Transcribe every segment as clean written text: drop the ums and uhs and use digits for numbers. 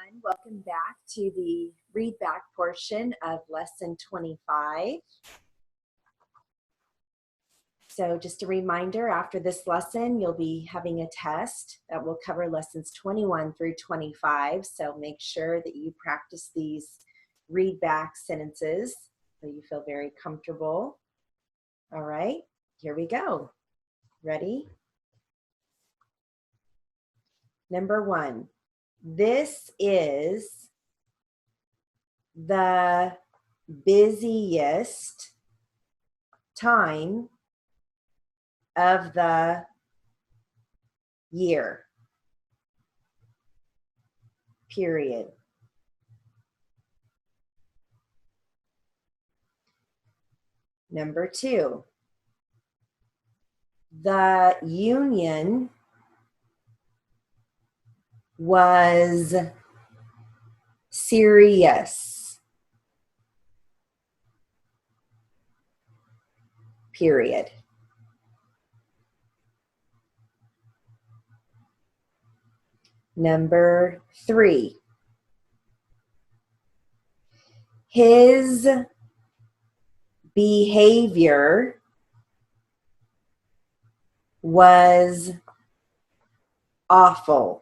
everyone. Welcome back to the Readback portion of Lesson 25. So just a reminder, after this lesson, you'll be having a test that will cover lessons 21 through 25. So make sure that you practice these readback sentences so you feel very comfortable. All right, here we go. Ready? Number 1. This is the busiest time of the year. Period. Number 2. The union was serious. Period. Number 3. His behavior was awful.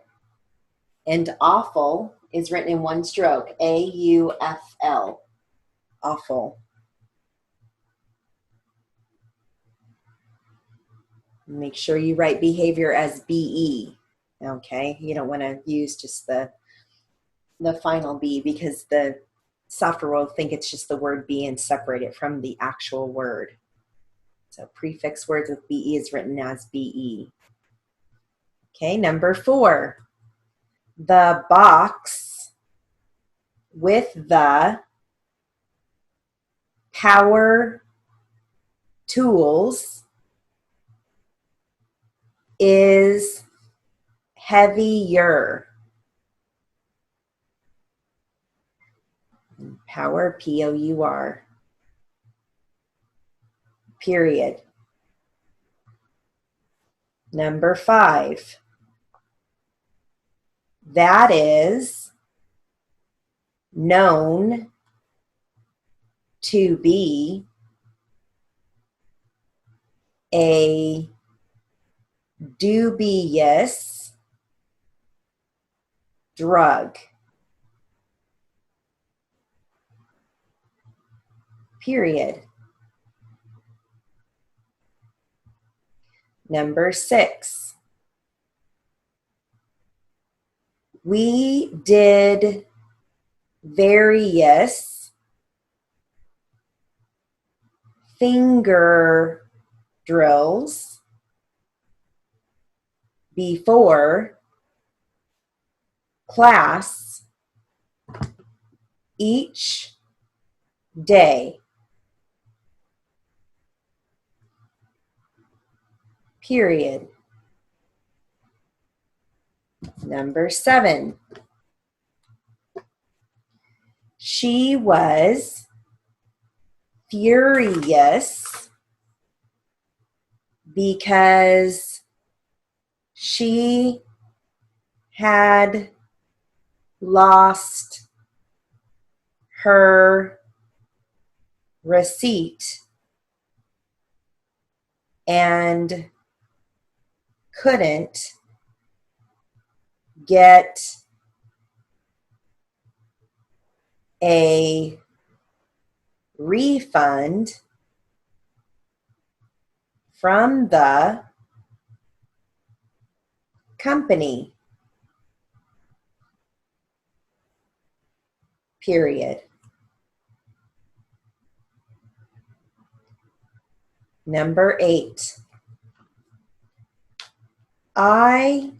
And awful is written in one stroke, A-U-F-L. Awful. Make sure you write behavior as B-E. Okay, you don't want to use just the final B because the software will think it's just the word be and separate it from the actual word. So prefix words with BE is written as BE. Okay, number 4. The box with the power tools is heavier. Power, P-O-U-R. Period. Number 5. That is known to be a dubious drug. Period. Number 6. We did various finger drills before class each day. Period. Number 7. She was furious because she had lost her receipt and couldn't get a refund from the company. Period. Number 8. I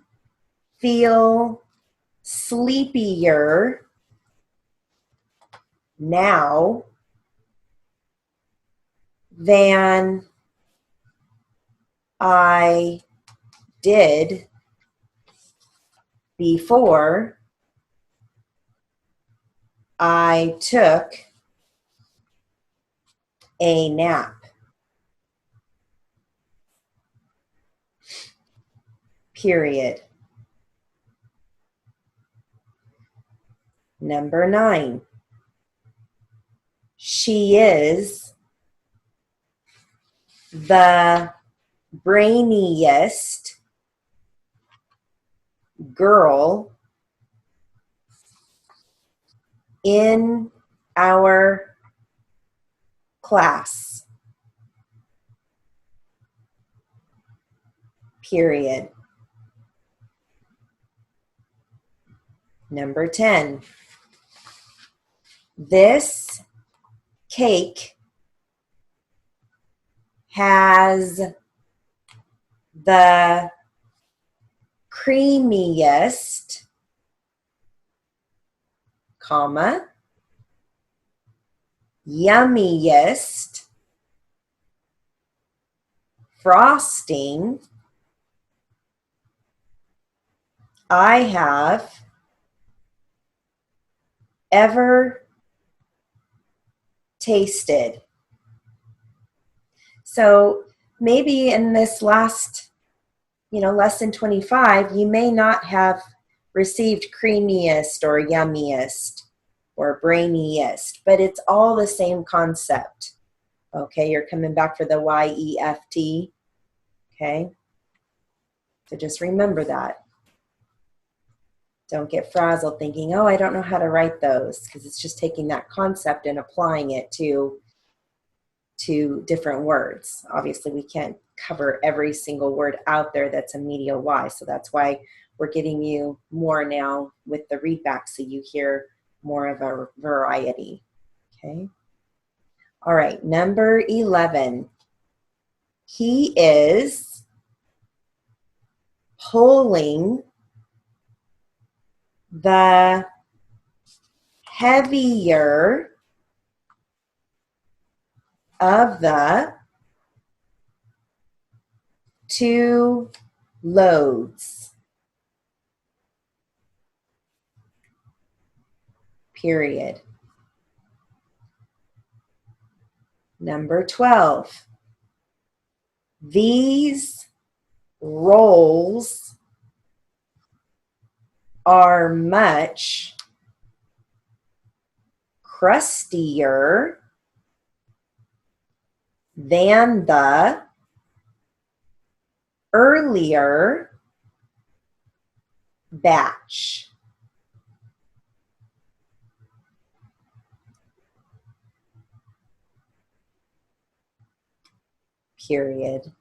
feel sleepier now than I did before I took a nap. Period. Number 9. She is the brainiest girl in our class. Period. Number 10. This cake has the creamiest, comma, yummiest frosting I have ever tasted. So maybe in this last, lesson 25, you may not have received creamiest or yummiest or brainiest, but it's all the same concept. Okay, you're coming back for the YEFT. Okay, so just remember that. Don't get frazzled thinking, oh, I don't know how to write those, because it's just taking that concept and applying it to different words. Obviously, we can't cover every single word out there that's a medial Y, so that's why we're getting you more now with the readback, so you hear more of a variety. Okay. All right, number 11. He is pulling the heavier of the 2 loads. Period. Number 12. These rolls are much crustier than the earlier batch. Period.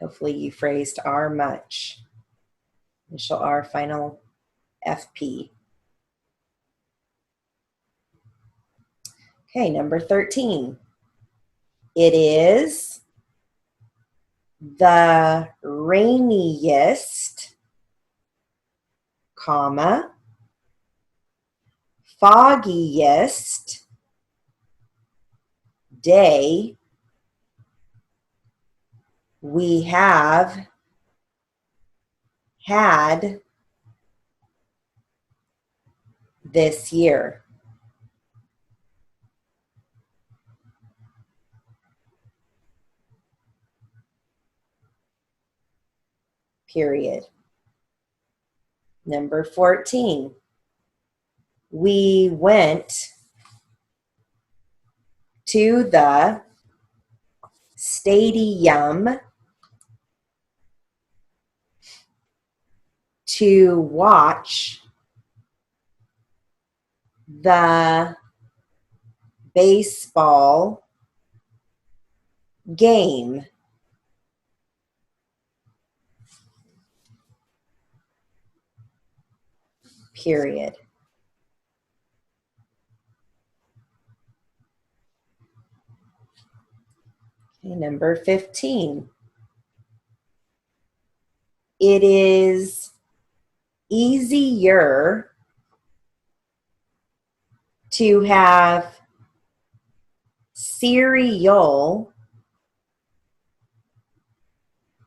Hopefully you phrased are much. Initial R, final FP. Okay, number 13. It is the rainiest, comma, foggiest day we have had this year. Period. Number 14. We went to the stadium to watch the baseball game. Period. Okay, number 15. It is easier to have cereal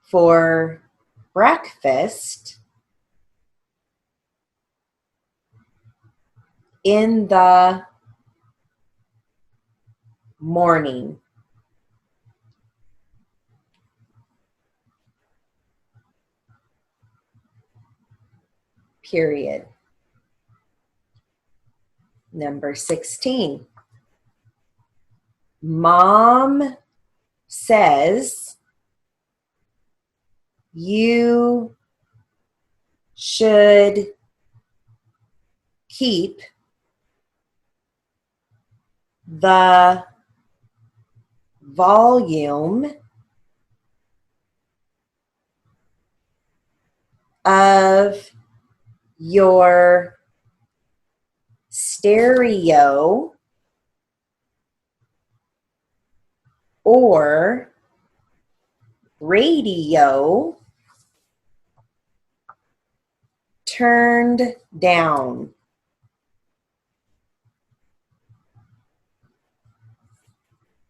for breakfast in the morning. period. Number 16. Mom says you should keep the volume of your stereo or radio turned down.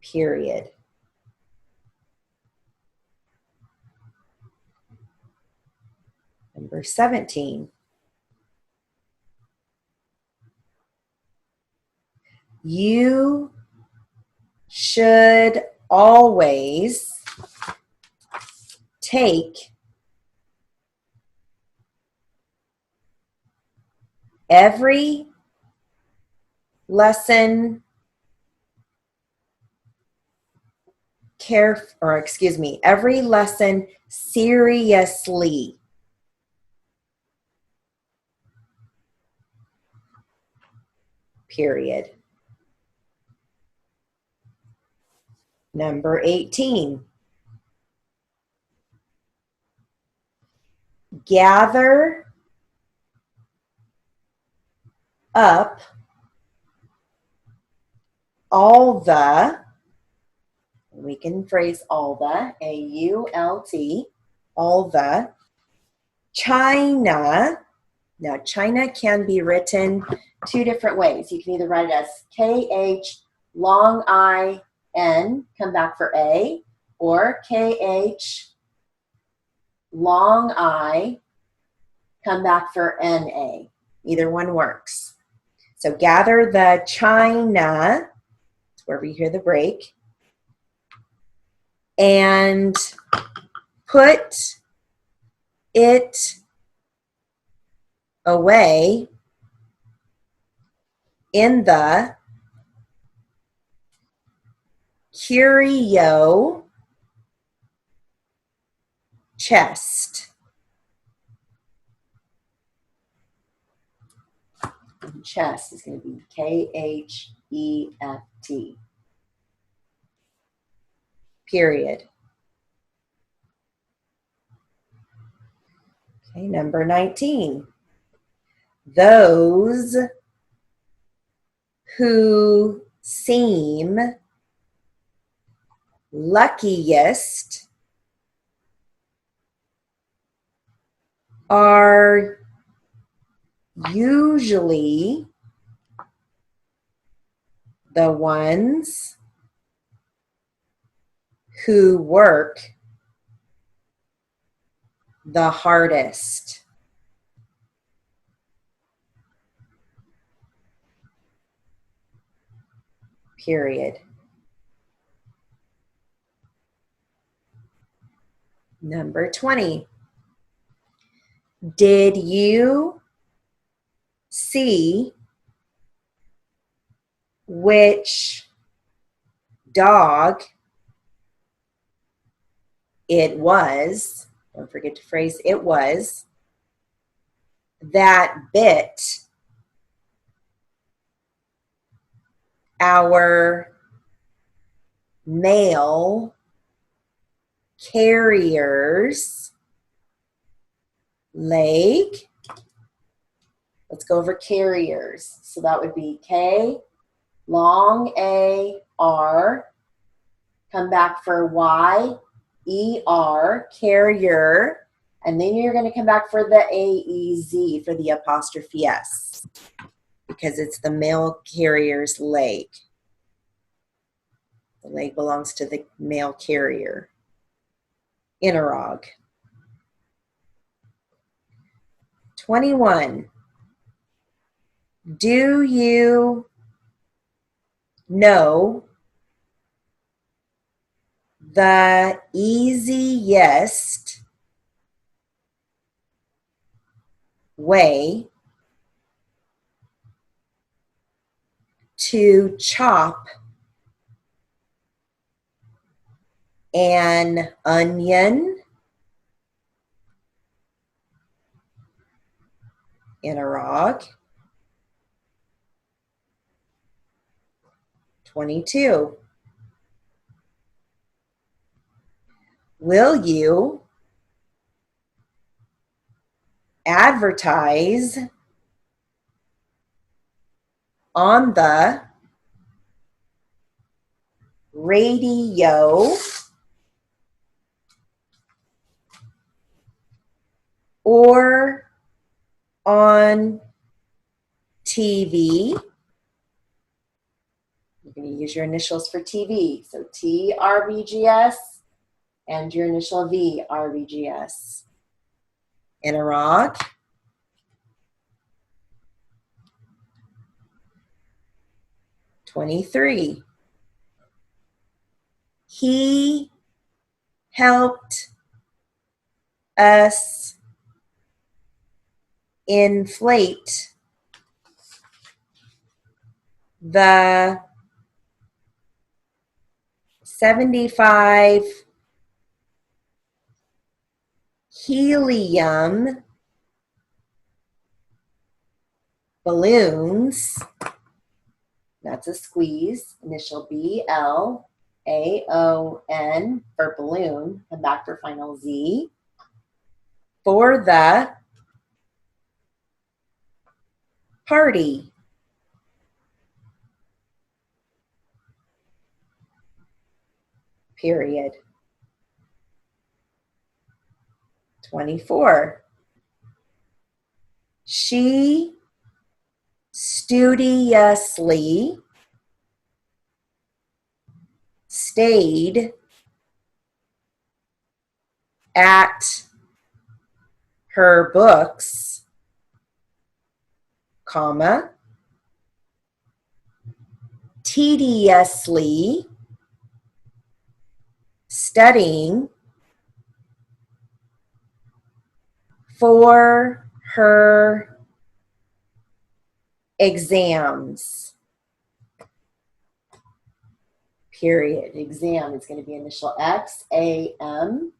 Period. Number 17. You should always take every lesson every lesson seriously. Period. Number 18. Gather up all the, we can phrase all the, A-U-L-T, all the, China. Now, China can be written two different ways. You can either write it as K-H, long I-N, come back for A, or K-H, long I, come back for N-A. Either one works. So gather the China, wherever you hear the break, and put it away in the curio chest. And chest is going to be K-H-E-F-T. Period. Okay, number 19. Those who seem luckiest are usually the ones who work the hardest. Period. Number 20. Did you see which dog it was? Don't forget to phrase it was. That bit our mail carrier's leg. Let's go over carriers. So that would be K, long A, R, come back for Y, E, R, carrier, and then you're going to come back for the A, E, Z for the apostrophe S, because it's the mail carrier's leg. The leg belongs to the mail carrier. Interrog. 21. Do you know the easiest way to chop an onion in a rog. 22. Will you advertise on the radio or on TV? You're going to use your initials for TV. So TRVGS and your initial V, RVGS. In a rog. 23. He helped us inflate the 75 helium balloons. That's a squeeze. Initial BLAON for balloon. Come back for final Z. For the party. Period. 24. She studiously stayed at her books, comma, tediously studying for her exams. Period. Exam is going to be initial X, A, M,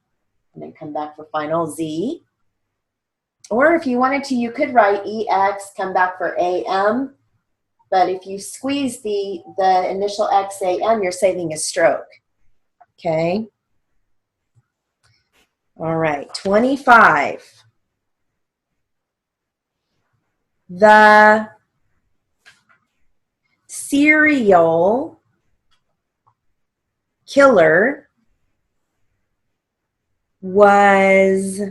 and then come back for final Z. Or if you wanted to, you could write EX, come back for AM. But if you squeeze the initial XAM, you're saving a stroke. Okay? All right, 25. The serial killer was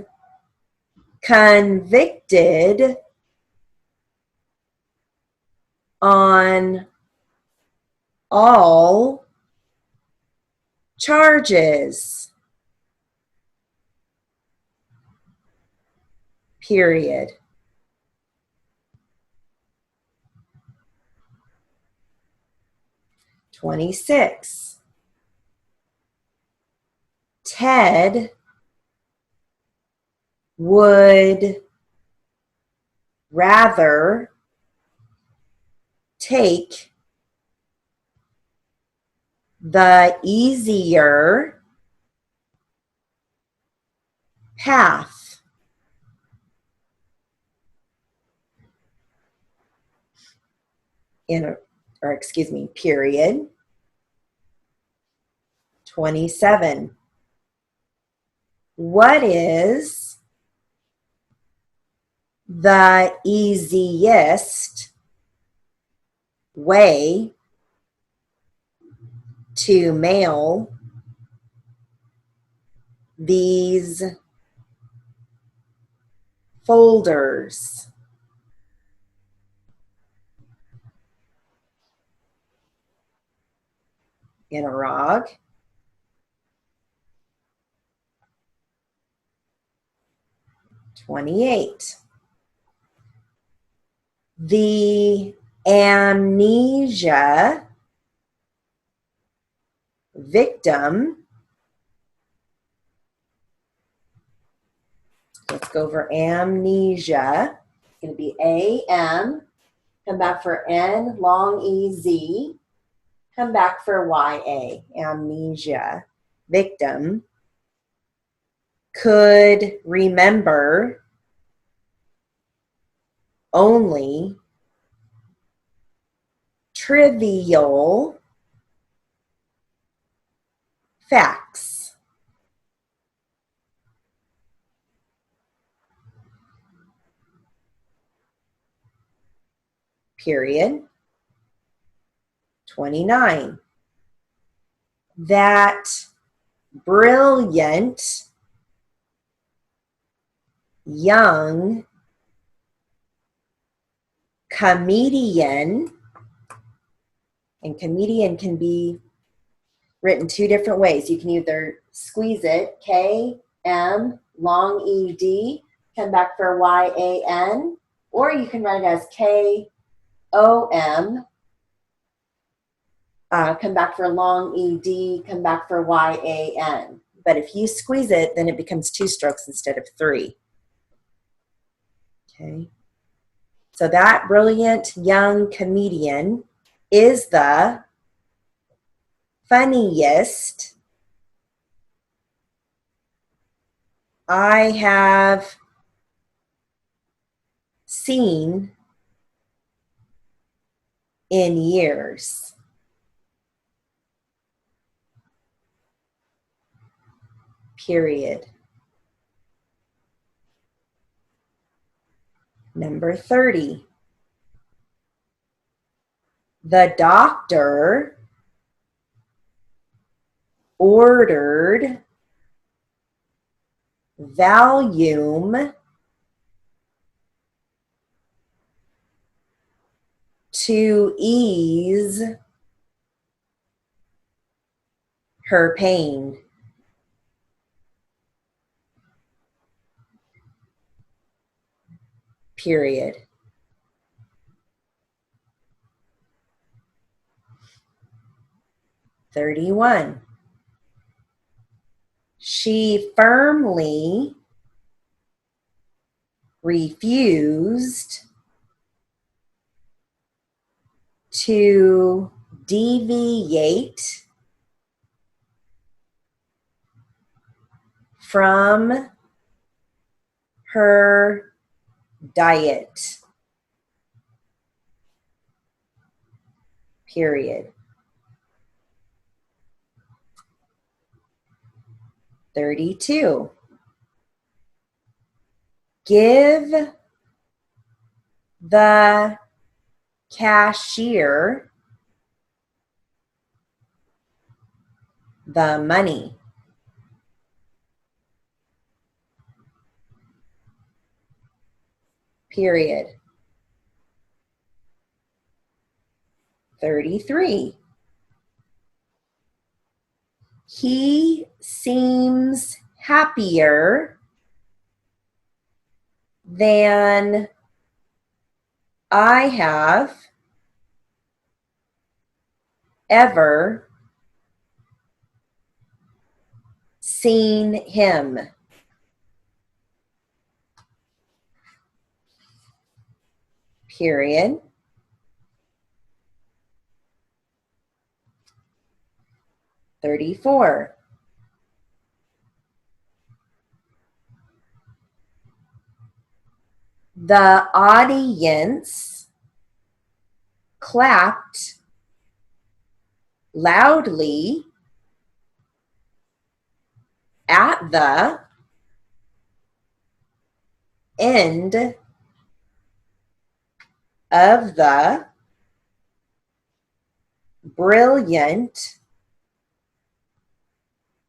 convicted on all charges. Period. 26. Ted would rather take the easier path. Period. 27. What is the easiest way to mail these folders? In a rog. 28. The amnesia victim, let's go over amnesia, going to be AM. Come back for N, long EZ. Come back for YA, amnesia. Victim could remember only trivial facts. Period. 29. That brilliant young comedian, and comedian can be written two different ways. You can either squeeze it, K-M, long E-D, come back for Y-A-N, or you can write it as K-O-M, come back for long E-D, come back for Y-A-N. But if you squeeze it, then it becomes two strokes instead of three. Okay. So that brilliant young comedian is the funniest I have seen in years. Period. Number 30. The doctor ordered Valium to ease her pain. Period. "31. She firmly refused to deviate from her diet." Period. 32. Give the cashier the money. Period. 33. He seems happier than I have ever seen him. Period. 34. The audience clapped loudly at the end of the brilliant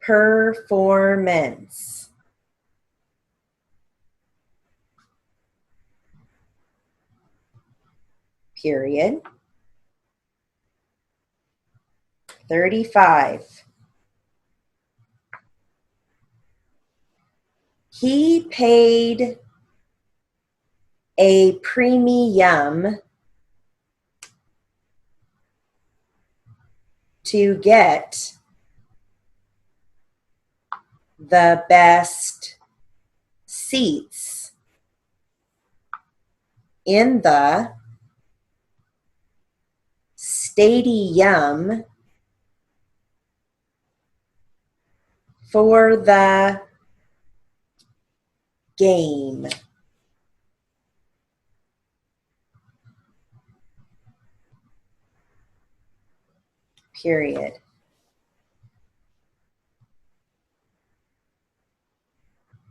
performance. Period. 35. He paid a premium to get the best seats in the stadium for the game. Period.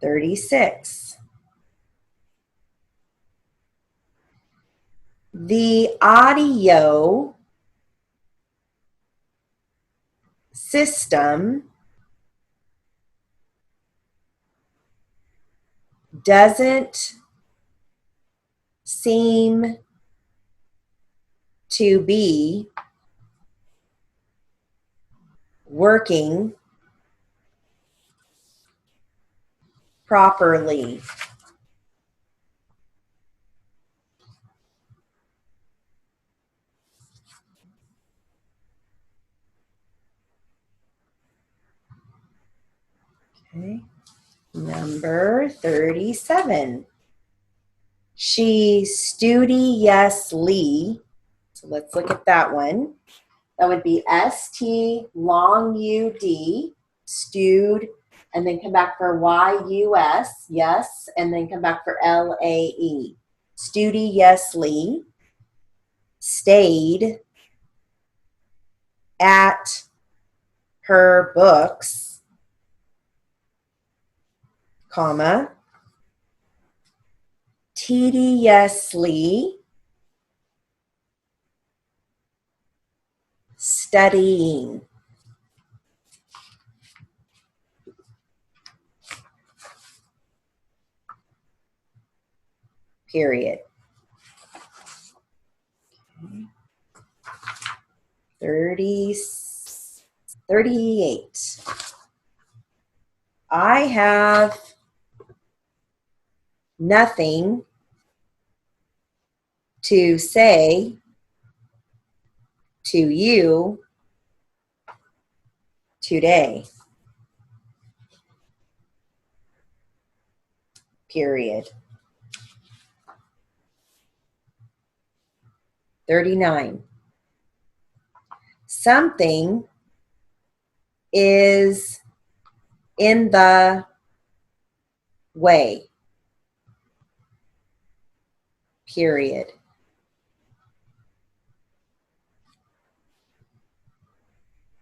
36. The audio system doesn't seem to be working properly. Okay. Number 37. She studiously, so let's look at that one. That would be ST long UD, stewed, and then come back for YUS, yes, and then come back for LAE. Studiously stayed at her books, comma, tediously studying. Period. 38. I have nothing to say to you today. Period. 39. Something is in the way. Period.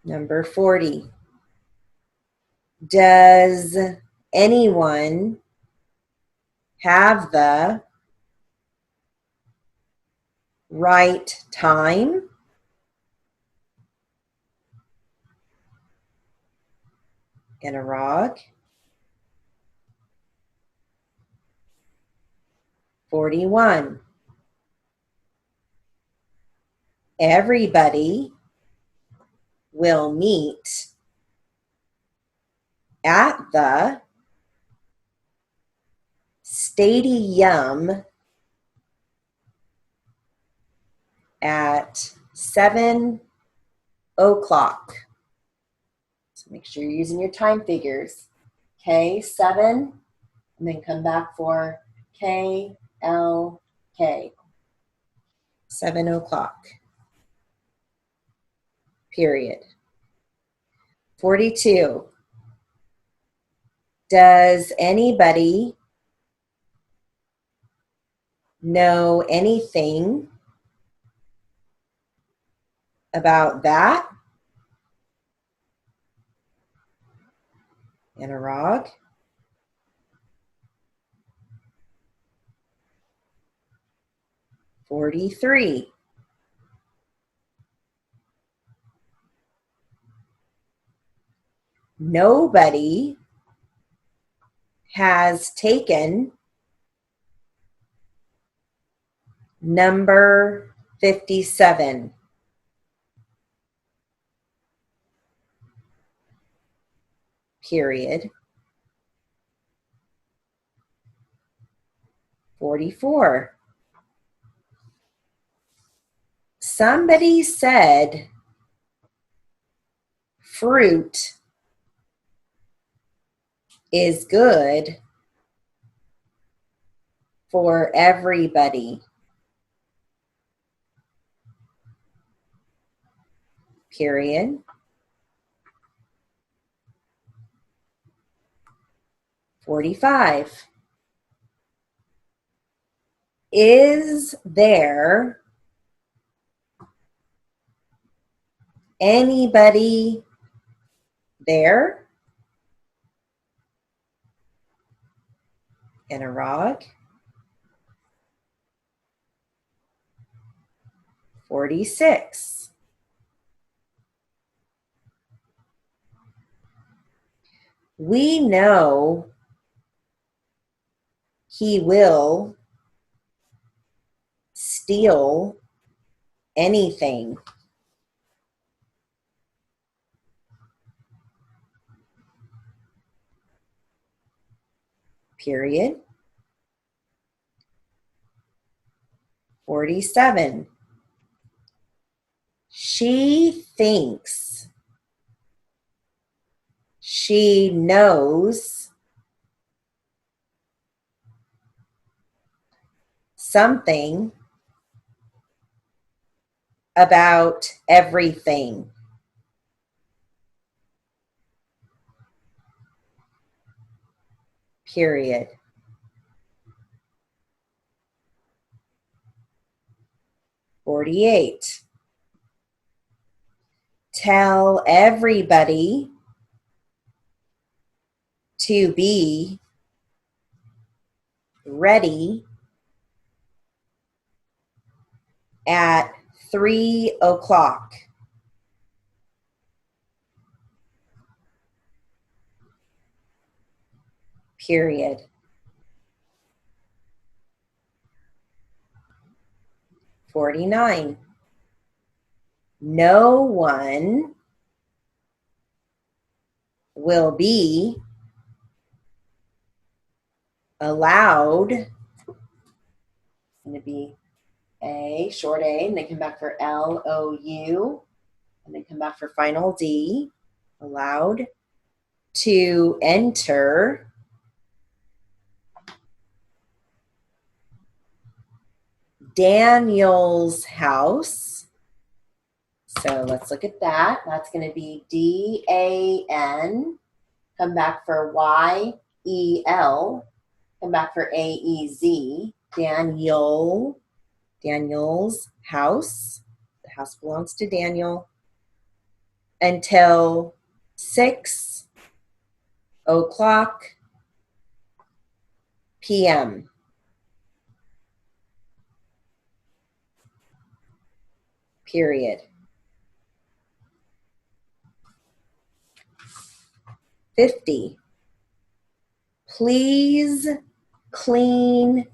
Number 40. Does anyone have the right time? Interrog. 41. Everybody will meet at the stadium at 7 o'clock. So make sure you're using your time figures. Okay, 7, and then come back for KLK. 7 o'clock. Period. 42. Does anybody know anything about that? Interrog. 43. Nobody has taken number 57. Period. 44. Somebody said fruit is good for everybody. period. 45. Is there anybody there? Interrog. 46. We know he will steal anything. Period. 47. She thinks she knows something about everything. Period. 48. Tell everybody to be ready at 3 o'clock. Period. 49. No one will be allowed. It's going to be A, short A, and they come back for LOU, and they come back for final D, allowed to enter Daniel's house. So let's look at that. That's going to be DAN, come back for YEL, come back for AEZ, Daniel's house. The house belongs to Daniel until 6 o'clock p.m. Period. 50. Please clean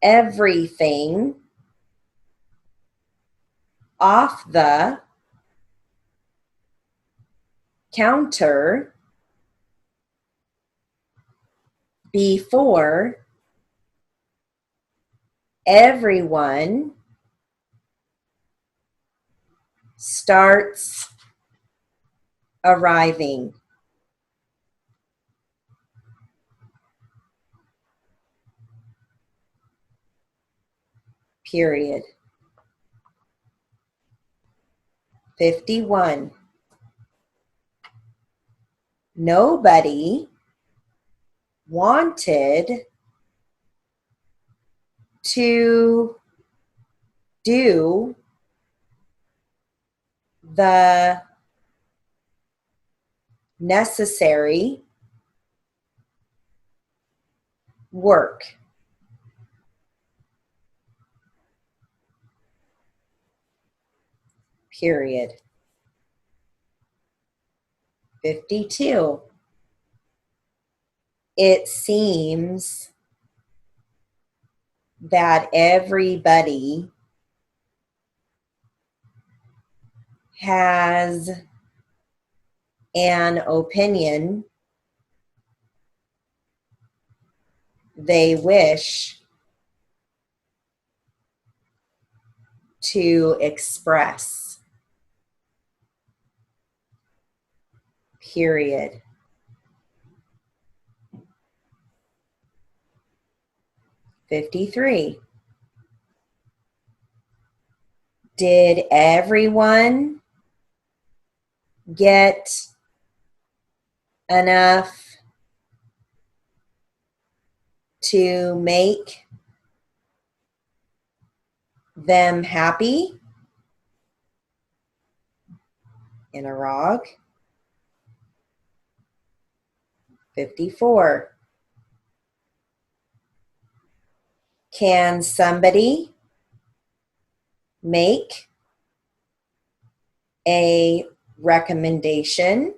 everything off the counter before everyone starts arriving. Period. 51. Nobody wanted to do the necessary work. Period. 52. It seems that everybody has an opinion they wish to express. Period. 53. Did everyone get enough to make them happy? In a rog. 54. Can somebody make a recommendation?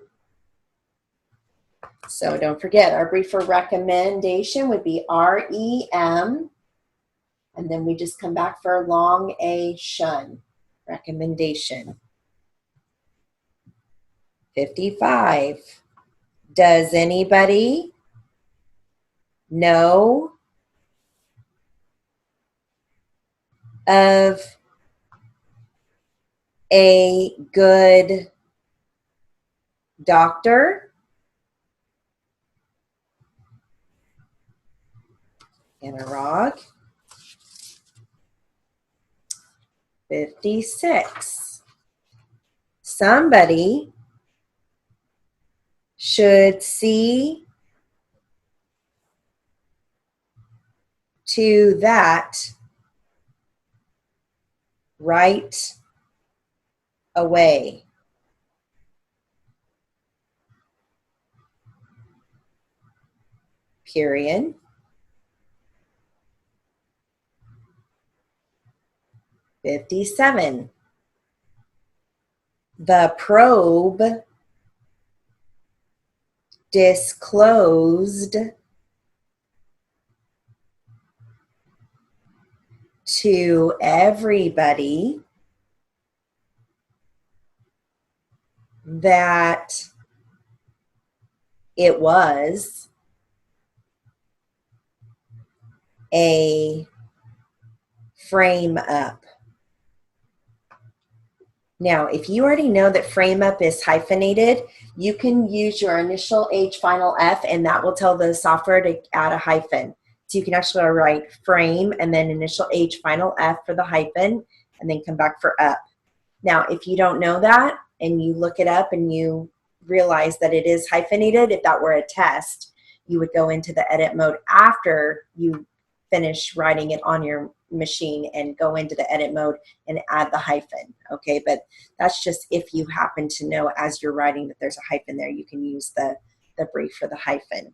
So don't forget, our brief for recommendation would be REM, and then we just come back for long A shun. Recommendation. 55. Does anybody know of a good doctor? In a rog. 56. Somebody should see to that right away. Period. 57. The probe disclosed to everybody that it was a frame up. Now, if you already know that frame up is hyphenated, you can use your initial H, final F, and that will tell the software to add a hyphen. So you can actually write frame and then initial H, final F for the hyphen, and then come back for up. Now, if you don't know that and you look it up and you realize that it is hyphenated, if that were a test, you would go into the edit mode after you finish writing it on your machine and go into the edit mode and add the hyphen. Okay, but that's just if you happen to know as you're writing that there's a hyphen there, you can use the brief for the hyphen.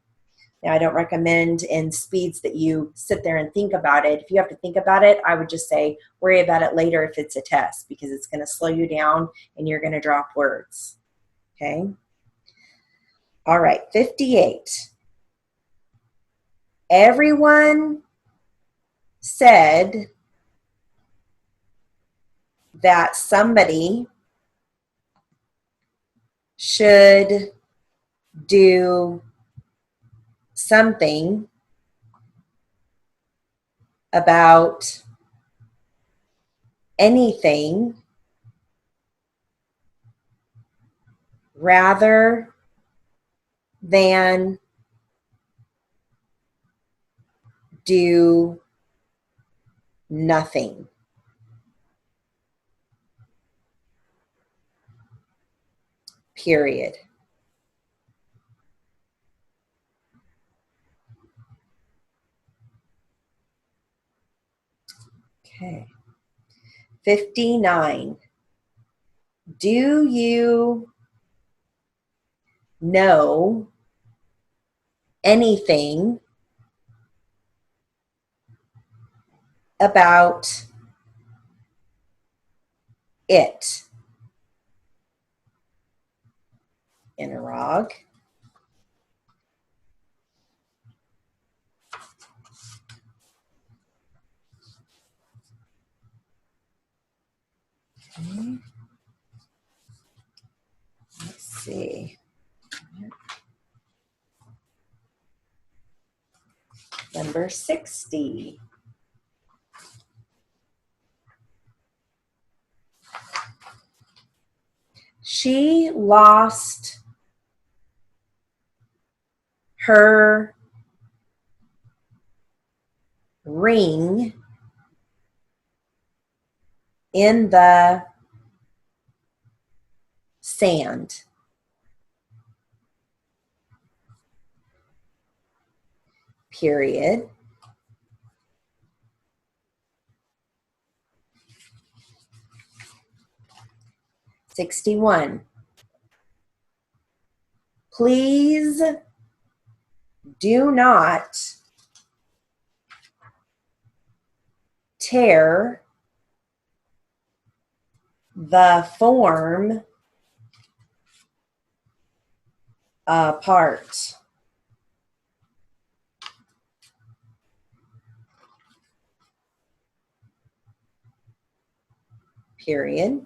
Now, I don't recommend in speeds that you sit there and think about it. If you have to think about it, I would just say worry about it later if it's a test, because it's going to slow you down and you're going to drop words. Okay. All right, 58. Everyone said that somebody should do something about anything rather than do nothing. Period. Okay. 59. Do you know anything about it? In a rog. Okay. Let's see. Number 60. She lost her ring in the sand. period. $61. Please do not tear the form apart. Period.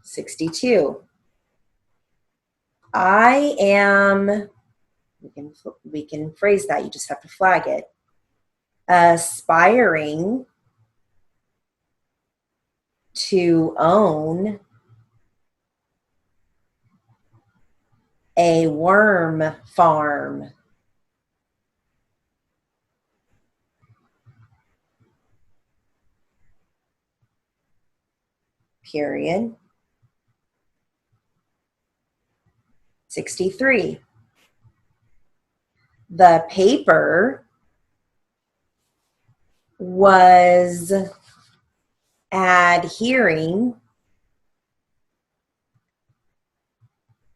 62. I am, we can phrase that, you just have to flag it. Aspiring to own a worm farm. Period. 63. The paper was adhering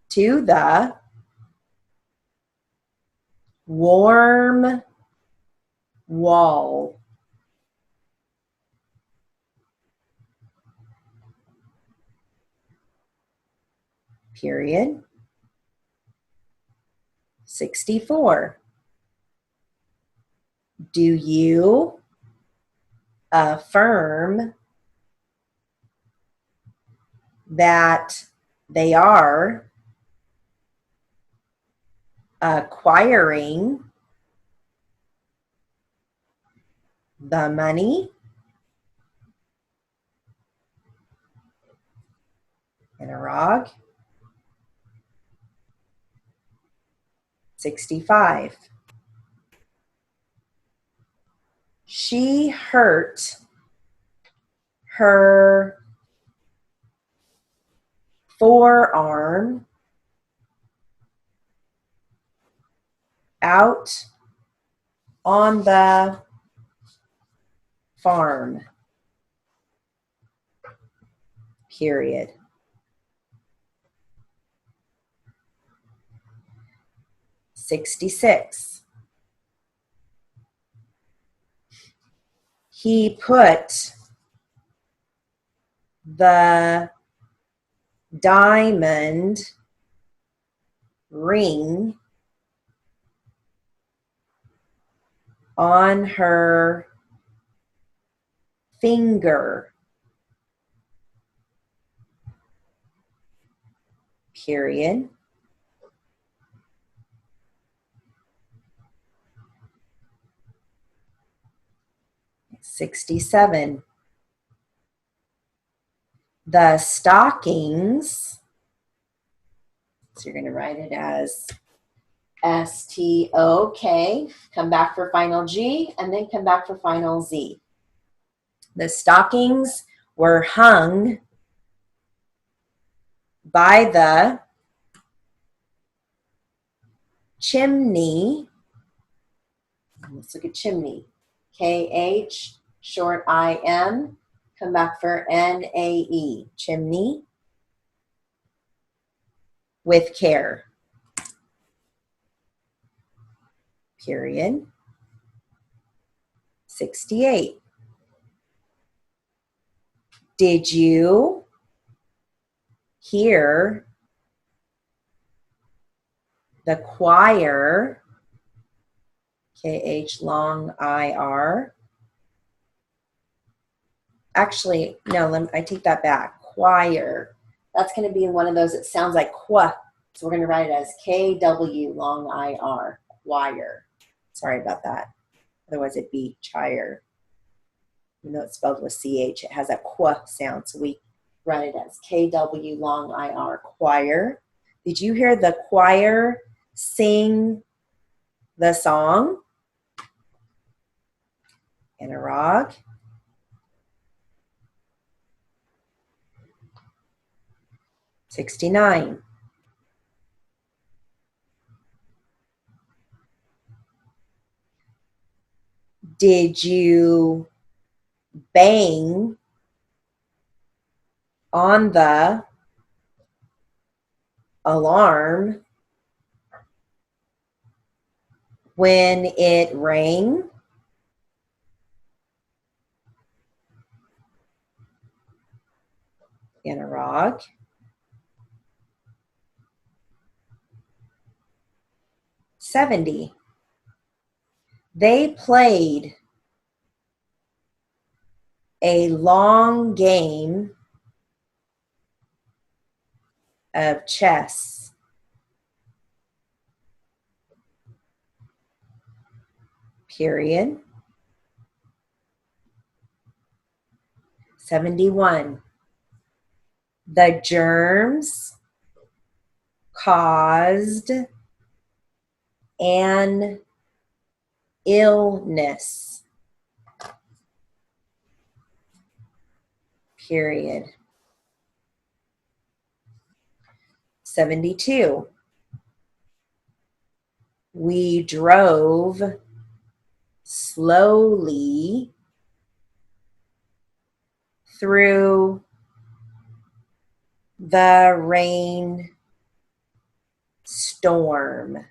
to the warm wall. Period. 64. Do you affirm that they are acquiring the money in Iraq? 65. She hurt her forearm out on the farm. Period. 66. He put the diamond ring on her finger. Period. 67. The stockings, so you're going to write it as STOK, come back for final G, and then come back for final Z. The stockings were hung by the chimney. Let's look at chimney. KH, short IM, come back for NAE, chimney, with care. Period. 68. Did you hear the choir, KH long IR? Actually, no, I take that back. Choir. That's going to be one of those that sounds like qua. So we're going to write it as KW long IR, choir. Sorry about that. Otherwise it'd be chire. Even though it's spelled with CH, it has that qua sound. So we write it as KW long IR, choir. Did you hear the choir sing the song in Iraq? 69. Did you bang on the alarm when it rang? Interrog. 70. They played a long game of chess. Period. 71. The germs caused an illness. Period. 72. We drove slowly through the rain storm.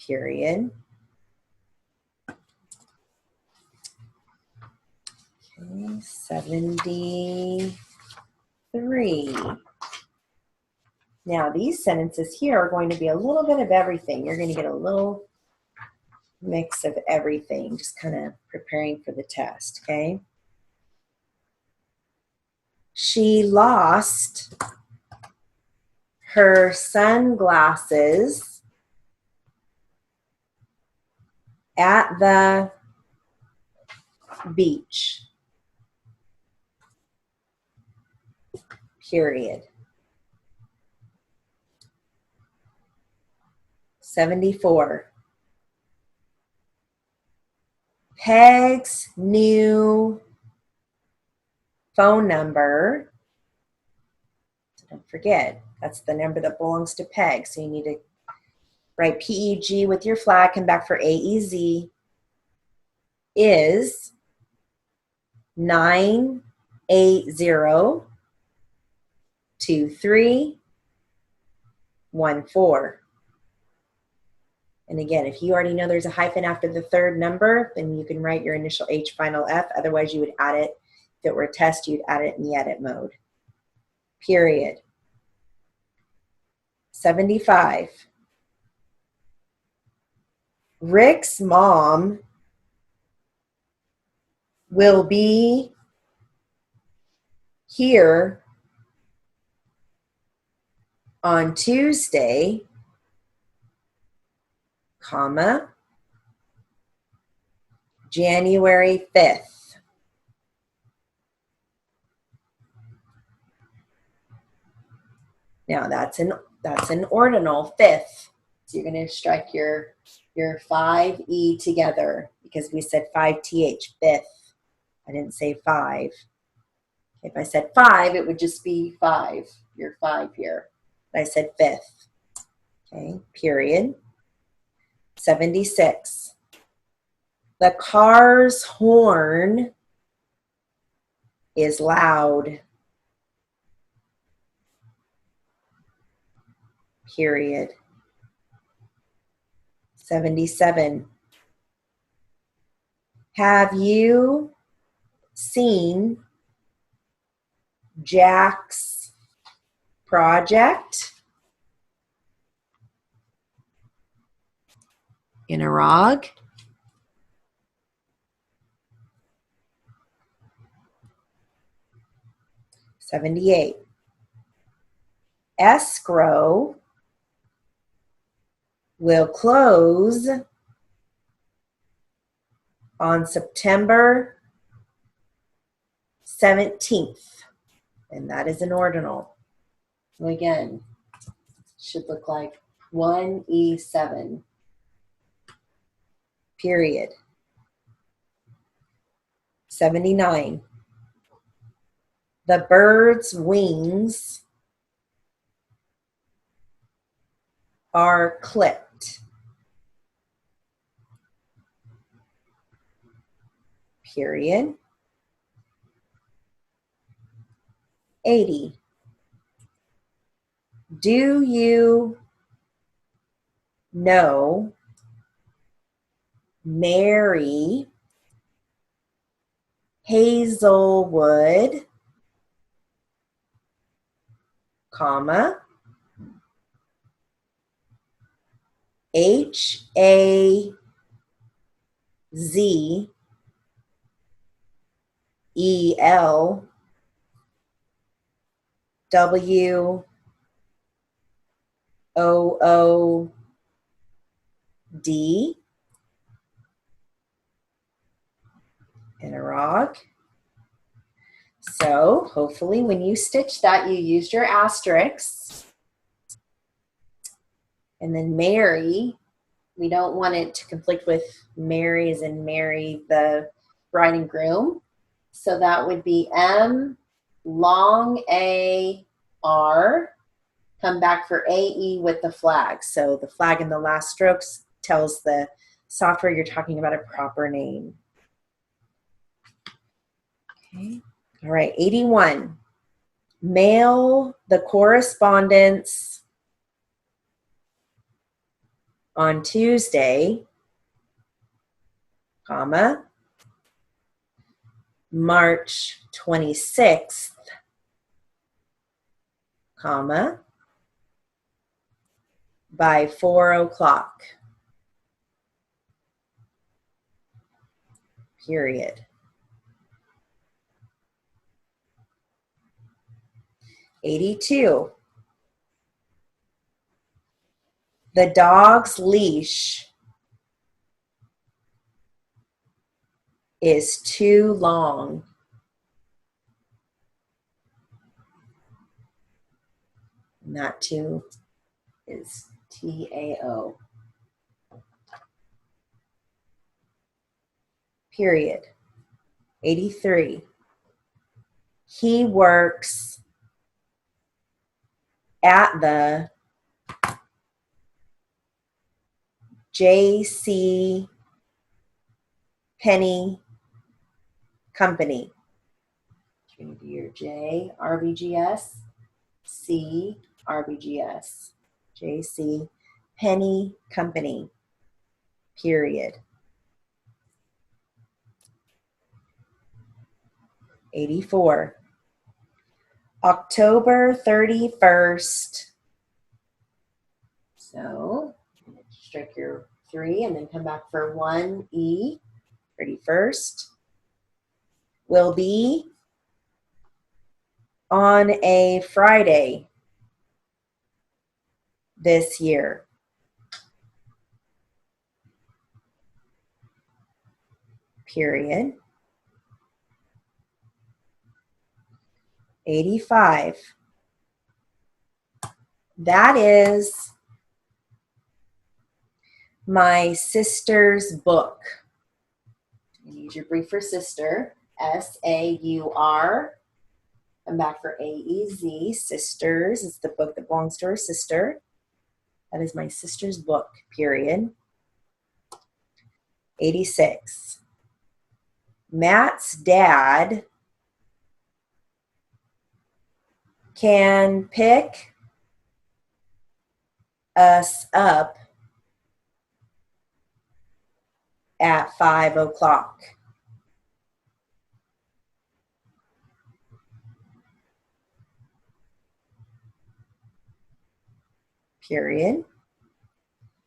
Period. Okay, 73. Now, these sentences here are going to be a little bit of everything. You're going to get a little mix of everything, just kind of preparing for the test, okay? She lost her sunglasses at the beach. Period. 74. Peg's new phone number. So don't forget, that's the number that belongs to Peg. So you need to write PEG with your flag, come back for AEZ, is 9802314. And again, if you already know there's a hyphen after the third number, then you can write your initial H, final F. Otherwise, you would add it. If it were a test, you'd add it in the edit mode. Period. 75. Rick's mom will be here on Tuesday, comma, January 5th. Now that's an ordinal, fifth. So you're going to strike your 5E together because we said 5TH, fifth. I didn't say 5. If I said 5, it would just be 5. You're 5 here. But I said fifth. Okay, period. 76. The car's horn is loud. Period. 77. Have you seen Jack's project? Interrog. 78. Escrow will close on September 17th, and that is an ordinal. So again, should look like 1E7, period. 79. The bird's wings are clipped. Period. 80. Do you know Mary Hazelwood, comma, HAZELWOOD, interrog. So hopefully when you stitch that, you used your asterisks. And then Mary, we don't want it to conflict with Mary as in Mary, the bride and groom. So that would be M, long A, R, come back for AE with the flag. So the flag in the last strokes tells the software you're talking about a proper name. Okay. All right, 81. Mail the correspondence on Tuesday, comma, March 26th, comma, by 4 o'clock, period. 82. The dog's leash is too long. Not too is TAO. Period. 83. He works at the J.C. Penney Company. You're going to do your J, RBGS, C, RBGS, J.C. Penney Company, period. 84. October 31st. So strike your 3 and then come back for 1E, 31st, will be on a Friday this year. Period. 85. That is my sister's book. Use your brief for sister, SAUR. Come back for AEZ. Sisters is the book that belongs to her sister. That is my sister's book, period. 86. Matt's dad can pick us up at 5 o'clock. Period.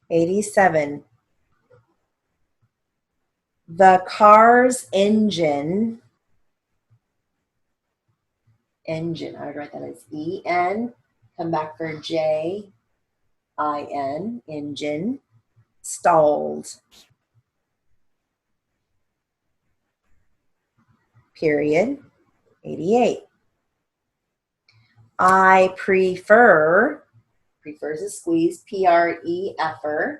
87. The car's engine, I would write that as EN, come back for JIN, engine, stalled. Period. 88. I prefer, prefers a squeeze, PREFer.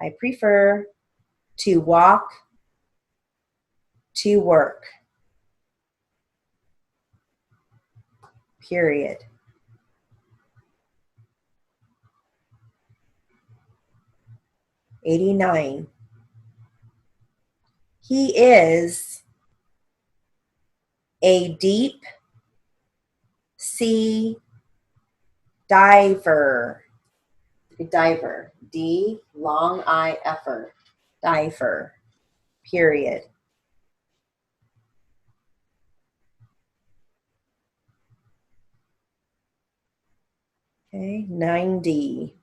I prefer to walk to work. Period. 89. He is a deep sea diver. Diver. D, long I, effer. Diver. Period. Okay, 90.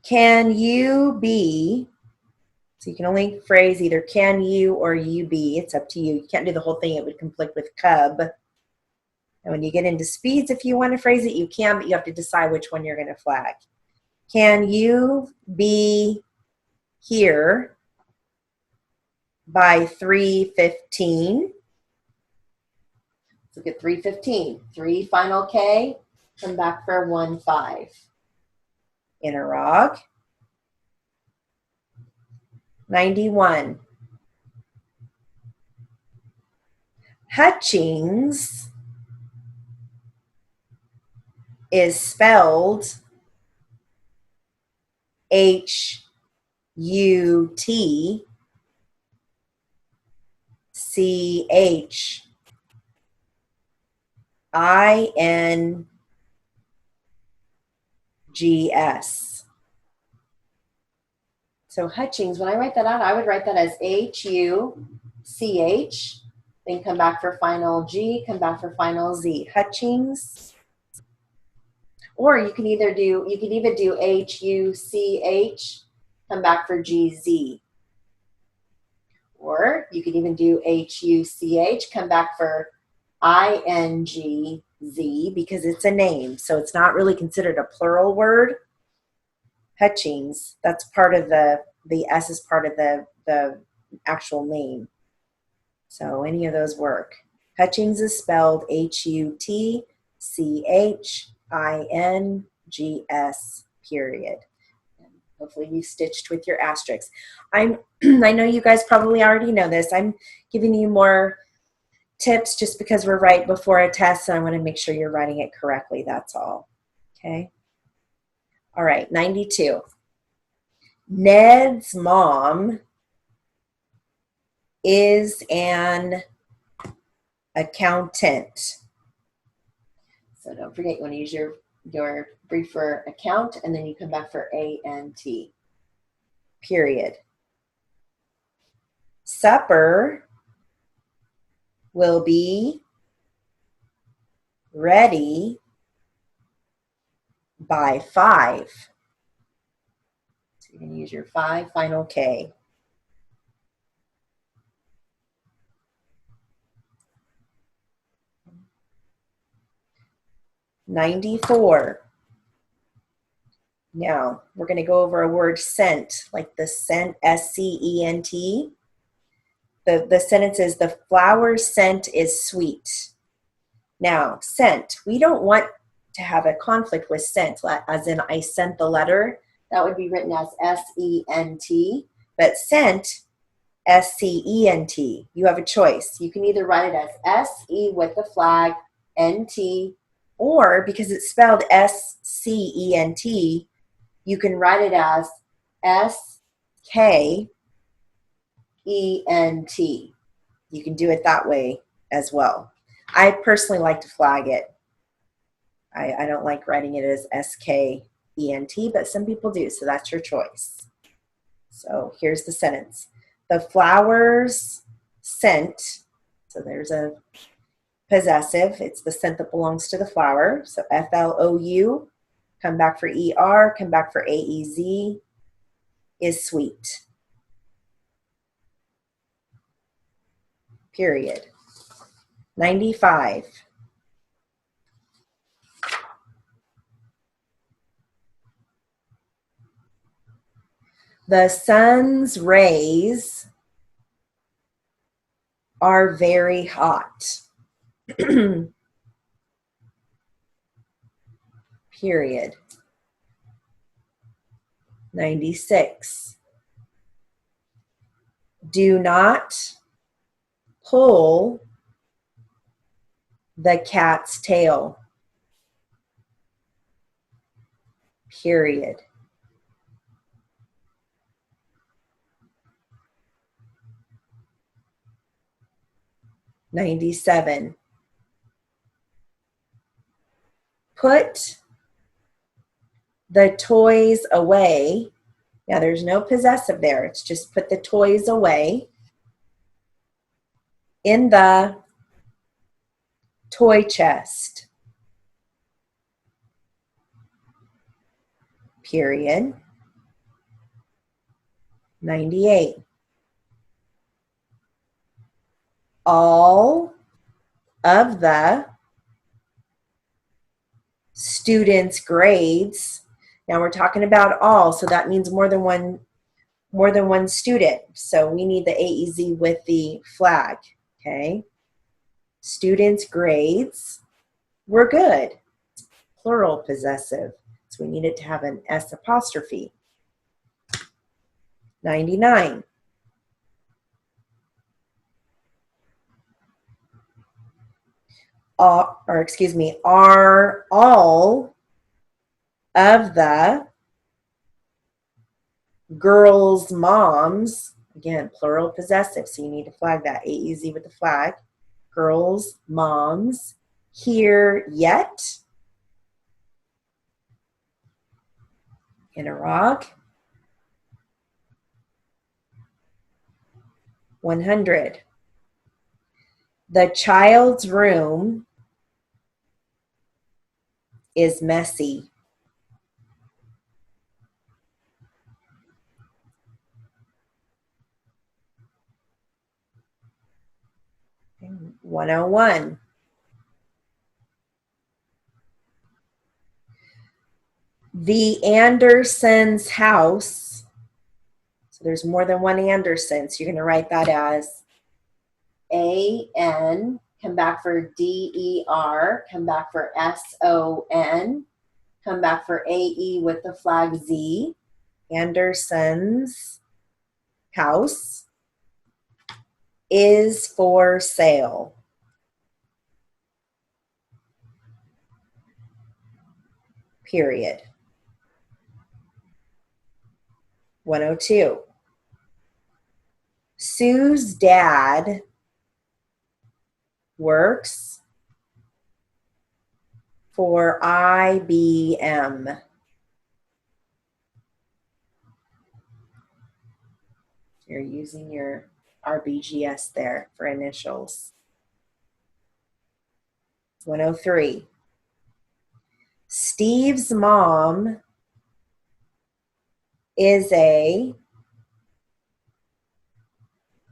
Can you be, so you can only phrase either can you or you be. It's up to you. You can't do the whole thing. It would conflict with cub. And when you get into speeds, if you want to phrase it, you can, but you have to decide which one you're going to flag. Can you be here by 3:15? Let's look at 3:15. 3 final K. Come back for 1-5. Interrog. 91. Hutchings is spelled Hutchings. So Hutchings, when I write that out, I would write that as Huch, then come back for final G, come back for final Z. Hutchings. Or you can even do Huch, come back for GZ. Or you could even do Huch, come back for INGZ because it's a name. So it's not really considered a plural word. Hutchings, that's part of the S is part of the actual name. So any of those work. Hutchings is spelled Hutchings, period. Hopefully you stitched with your asterisks. I know you guys probably already know this. I'm giving you more tips just because we're right before a test, and I want to make sure you're writing it correctly. That's all. Okay. All right, 92. Ned's mom is an accountant. So don't forget, you want to use your brief for account, and then you come back for ANT. Period. Supper will be ready by 5. So you're going to use your 5 final K. $94. Now, we're going to go over a word scent, like the scent, S-C-E-N-T. The sentence is, the flower scent is sweet. Now, scent, we don't want to have a conflict with scent, as in I sent the letter. That would be written as S-E-N-T. But scent, S-C-E-N-T. You have a choice. You can either write it as S-E with the flag, N-T, or because it's spelled S-C-E-N-T, you can write it as S-K-E-N-T. You can do it that way as well. I personally like to flag it. I don't like writing it as S-K-E-N-T, but some people do, so that's your choice. So here's the sentence. The flowers scent, so there's a possessive. It's the scent that belongs to the flower. So F-L-O-U, come back for E-R, come back for A-E-Z, is sweet. Period. 95. The sun's rays are very hot. Period. 96. Do not pull the cat's tail. period. $97. Put the toys away. Now there's no possessive there. It's just put the toys away in the toy chest. Period. 98. All of the students' grades. Now we're talking about all, so that means more than one student. So we need the AEZ with the flag. Okay. Students' grades were good. Plural possessive. So we need it to have an S apostrophe. 99. Are all of the girls' moms, again, plural possessive, so you need to flag that, AEZ with the flag, girls' moms, here yet? Interrog. 100. The child's room is messy. Okay. 101. The Andersons' house. So there's more than one Anderson, so you're going to write that as A-N, come back for D-E-R, come back for S-O-N, come back for A-E with the flag Z. Anderson's house is for sale. Period. 102. Sue's dad works for IBM. You're using your RBGS there for initials. 103. Steve's mom is a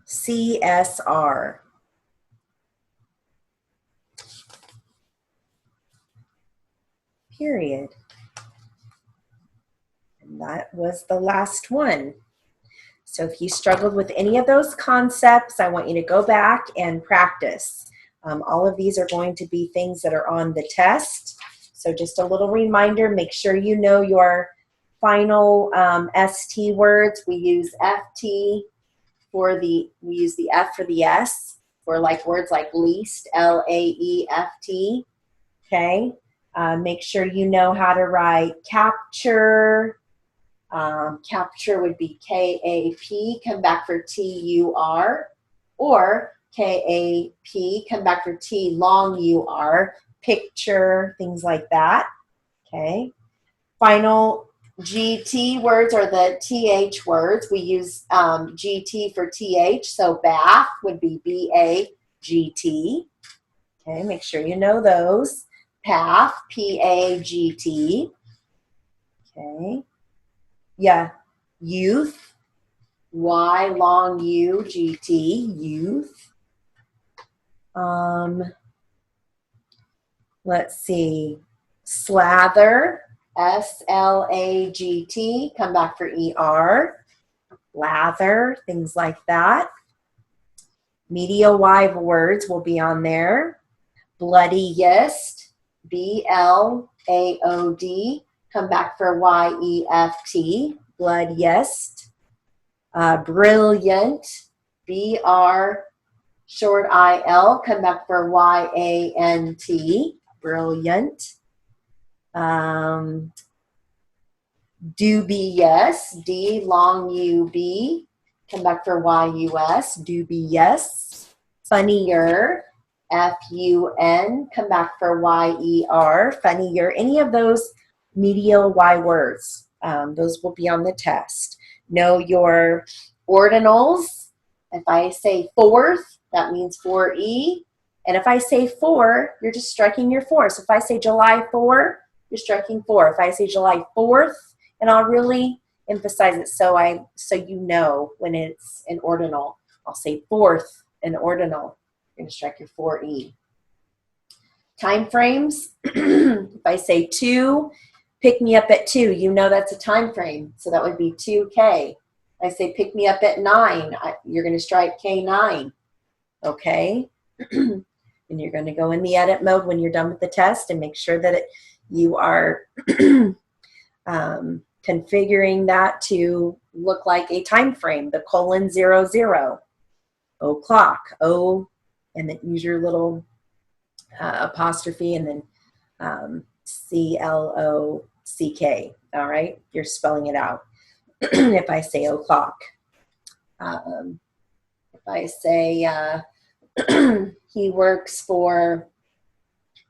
CSR. Period. And that was the last one. So if you struggled with any of those concepts, I want you to go back and practice. All of these are going to be things that are on the test. So just a little reminder, make sure you know your final ST words. We use FT we use the F for the S for like words like least, L-A-E-F-T, okay? Make sure you know how to write capture. Capture would be K-A-P, come back for T-U-R, or K-A-P, come back for T, long U-R, picture, things like that, okay? Final GT words are the TH words. We use GT for TH, so bath would be B-A-G-T. Okay, make sure you know those. Path, P-A-G-T. Okay. Yeah, youth, Y, long U, G-T, youth. Let's see, slather, S-L-A-G-T, come back for E-R, lather, things like that. Medial-wide words will be on there. Bloodiest, B-L-A-O-D, come back for Y-E-F-T, bloodiest. Brilliant, B-R, short I-L, come back for Y-A-N-T, brilliant. Do be yes. D, long U-B. Come back for Y-U-S. Do be yes. Funnier. F-U-N. Come back for Y-E-R. Funnier. Any of those medial Y words. Those will be on the test. Know your ordinals. If I say fourth, that means 4E. And if I say 4, you're just striking your 4. So if I say July 4, you're striking 4. If I say July 4th, and I'll really emphasize it so you know when it's an ordinal. I'll say 4th, an ordinal. You're going to strike your 4E. Time frames. If I say 2, pick me up at 2. You know that's a time frame. So that would be 2K. I say pick me up at 9. You're going to strike K9. Okay? And you're going to go in the edit mode when you're done with the test and make sure that you are configuring that to look like a time frame. The colon 00, o'clock, O, and then use your little apostrophe and then CLOCK. All right, you're spelling it out. If I say o'clock, if I say he works for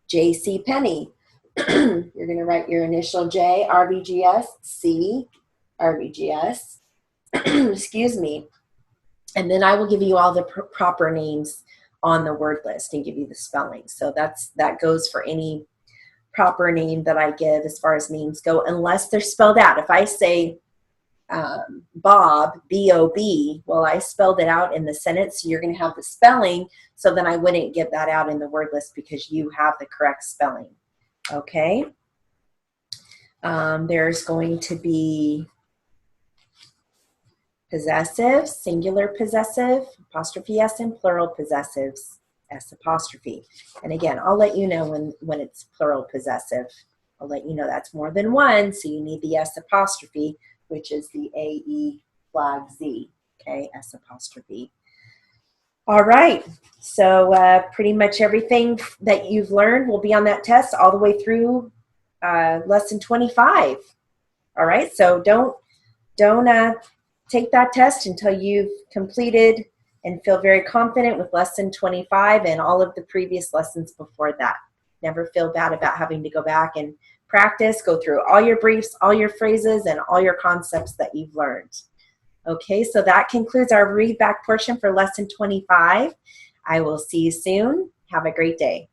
J.C. Penney, you're going to write your initial J, RBGS, C, RBGS, excuse me, and then I will give you all the proper names on the word list and give you the spelling. So that goes for any proper name that I give as far as names go, unless they're spelled out. If I say Bob, B-O-B, well, I spelled it out in the sentence, so you're going to have the spelling, so then I wouldn't give that out in the word list because you have the correct spelling. Okay? There's going to be possessive, singular possessive, apostrophe S, and plural possessives, S apostrophe. And again, I'll let you know when it's plural possessive. I'll let you know that's more than one, so you need the S apostrophe, which is the A-E flag Z, okay, S apostrophe. All right, so pretty much everything that you've learned will be on that test all the way through lesson 25. All right, so don't take that test until you've completed and feel very confident with lesson 25 and all of the previous lessons before that. Never feel bad about having to go back and practice, go through all your briefs, all your phrases, and all your concepts that you've learned. Okay, so that concludes our read back portion for lesson 25. I will see you soon. Have a great day.